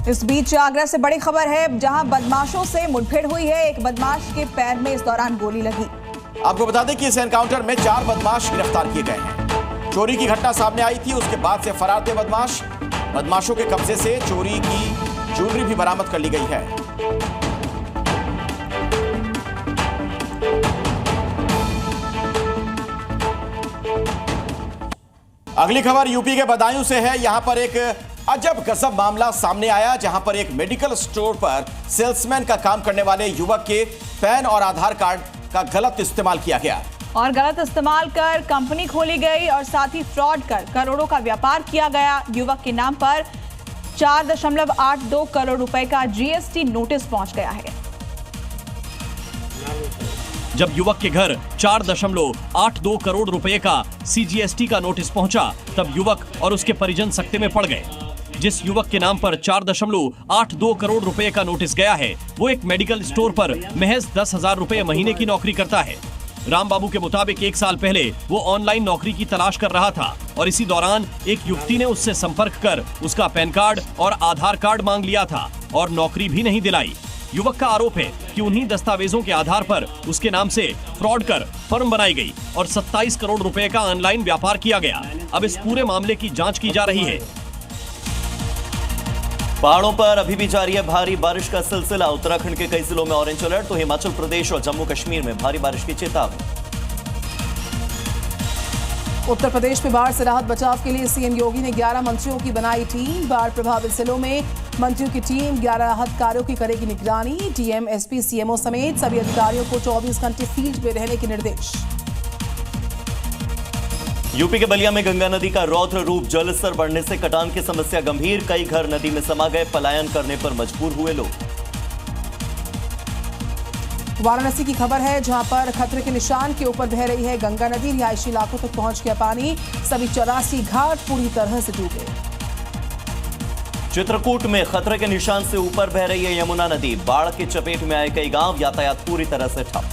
इस बीच आगरा से बड़ी खबर है, जहां बदमाशों से मुठभेड़ हुई है। एक बदमाश के पैर में इस दौरान गोली लगी। आपको बता दें कि इस एनकाउंटर में 4 बदमाश गिरफ्तार किए गए हैं। चोरी की घटना सामने आई थी, उसके बाद से फरार थे बदमाश। बदमाशों के कब्जे से चोरी की ज्वेलरी भी बरामद कर ली गई है। अगली खबर यूपी के बदायूं से है। यहां पर एक अजब गजब मामला सामने आया, जहां पर एक मेडिकल स्टोर पर सेल्समैन का काम करने वाले युवक के पैन और आधार कार्ड का गलत इस्तेमाल किया गया और गलत इस्तेमाल कर कंपनी खोली गई और साथ ही फ्रॉड कर करोड़ों का व्यापार किया गया। युवक के नाम पर 4.82 करोड़ रुपए का जीएसटी नोटिस पहुंच गया है। जब युवक के घर 4.82 करोड़ रुपए का सीजीएसटी का नोटिस पहुंचा, तब युवक और उसके परिजन सकते में पड़ गए। जिस युवक के नाम पर 4.82 करोड़ रुपए का नोटिस गया है, वो एक मेडिकल स्टोर पर महज 10,000 रुपए महीने की नौकरी करता है। राम बाबू के मुताबिक 1 साल पहले वो ऑनलाइन नौकरी की तलाश कर रहा था और इसी दौरान एक युवती ने उससे संपर्क कर उसका पैन कार्ड और आधार कार्ड मांग लिया था और नौकरी भी नहीं दिलाई। युवक का आरोप है कि उन्हीं दस्तावेजों के आधार पर उसके नाम से फ्रॉड कर फर्म बनाई गई और 27 करोड़ रुपए का ऑनलाइन व्यापार किया गया। अब इस पूरे मामले की जांच की जा रही है। पहाड़ों पर अभी भी जारी है भारी बारिश का सिलसिला। उत्तराखंड के कई जिलों में ऑरेंज अलर्ट, तो हिमाचल प्रदेश और जम्मू कश्मीर में भारी बारिश की चेतावनी। उत्तर प्रदेश में बाढ़ से राहत बचाव के लिए सीएम योगी ने 11 मंत्रियों की बनाई टीम। बाढ़ प्रभावित जिलों में मंत्रियों की टीम 11 राहत कार्यों की करेगी निगरानी। डीएम, एसपी, सीएमओ समेत सभी अधिकारियों को 24 घंटे फील्ड में रहने के निर्देश। यूपी के बलिया में गंगा नदी का रौद्र रूप, जलस्तर बढ़ने से कटान की समस्या गंभीर। कई घर नदी में समा गए, पलायन करने पर मजबूर हुए लोग। वाराणसी की खबर है, जहां पर खतरे के निशान के ऊपर बह रही है गंगा नदी। रिहायशी इलाकों तक पहुंच गया पानी। सभी 84 घाट पूरी तरह से डूबे। चित्रकूट में खतरे के निशान से ऊपर बह रही है यमुना नदी। बाढ़ की चपेट में आए कई गांव, यातायात पूरी तरह से ठप।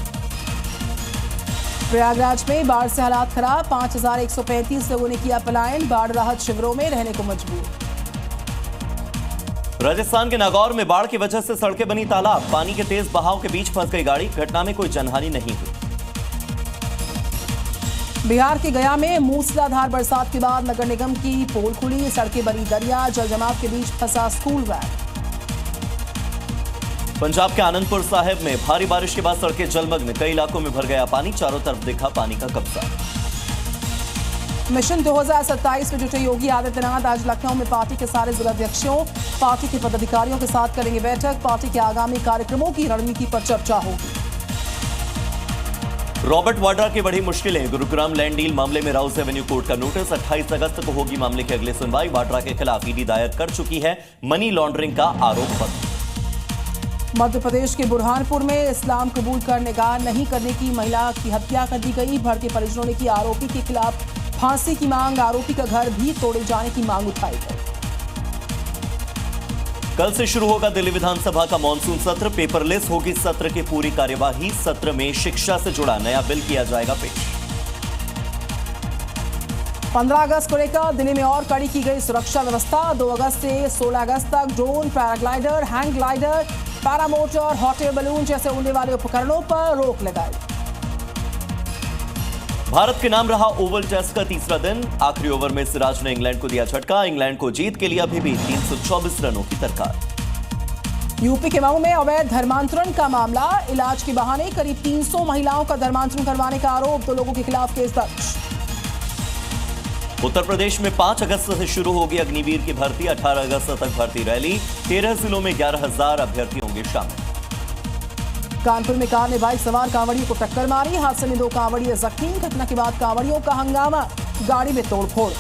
प्रयागराज में बाढ़ से हालात खराब, 5,135 लोगों ने किया पलायन। बाढ़ राहत शिविरों में रहने को मजबूर। राजस्थान के नागौर में बाढ़ की वजह से सड़कें बनी तालाब। पानी के तेज बहाव के बीच फंस गई गाड़ी। घटना में कोई जनहानि नहीं हुई। बिहार के गया में मूसलाधार बरसात के बाद नगर निगम की पोल खुली, सड़कें बनी दरिया। जलजमाव के बीच फंसा स्कूल वैन। पंजाब के आनंदपुर साहिब में भारी बारिश के बाद सड़कें जलमग्न, कई इलाकों में भर गया पानी। चारों तरफ दिखा पानी का कब्जा। मिशन 2027 में जुटे योगी आदित्यनाथ आज लखनऊ में पार्टी के सारे जिलाध्यक्षों, पार्टी के पदाधिकारियों के साथ करेंगे बैठक। पार्टी के आगामी कार्यक्रमों की रणनीति पर चर्चा होगी। रॉबर्ट वाड्रा की बड़ी मुश्किलें। गुरुग्राम लैंड डील मामले में राउस एवेन्यू कोर्ट का नोटिस। 28 अगस्त को होगी मामले की अगली सुनवाई। वाड्रा के खिलाफ ईडी दायर कर चुकी है मनी लॉन्ड्रिंग का आरोप पत्र। मध्य प्रदेश के बुरहानपुर में इस्लाम कबूल कर निकाह नहीं करने की महिला की हत्या कर दी गई। भड़के परिजनों ने की आरोपी के खिलाफ फांसी की मांग। आरोपी का घर भी तोड़े जाने की मांग उठाई गई। कल से शुरू होगा दिल्ली विधानसभा का मॉनसून सत्र। पेपरलेस होगी सत्र की पूरी कार्यवाही। सत्र में शिक्षा से जुड़ा नया बिल किया जाएगा पेश। 15 अगस्त को लेकर दिल्ली में और कड़ी की गई सुरक्षा व्यवस्था। 2 अगस्त से 16 अगस्त तक drone, paraglider, hang glider, paramotor, hot air balloon जैसे उड़ने वाले उपकरणों पर रोक लगाई। भारत के नाम रहा ओवल टेस्ट का तीसरा दिन। आखिरी ओवर में सिराज ने इंग्लैंड को दिया झटका। इंग्लैंड को जीत के लिए अभी भी 324 रनों की दरकार। यूपी के मऊ में अवैध धर्मांतरण का मामला। इलाज के बहाने करीब 300 महिलाओं का धर्मांतरण करवाने का आरोप। 2 लोगों के खिलाफ केस दर्ज। उत्तर प्रदेश में 5 अगस्त से शुरू होगी अग्निवीर की भर्ती। 18 अगस्त तक भर्ती रैली। 13 जिलों में 11,000 अभ्यर्थी होंगे शामिल। कानपुर में कार ने बाइक सवार कांवड़ियों को टक्कर मारी। हादसे में 2 कांवड़िए जख्मी। घटना के बाद कांवड़ियों का हंगामा, गाड़ी में तोड़फोड़।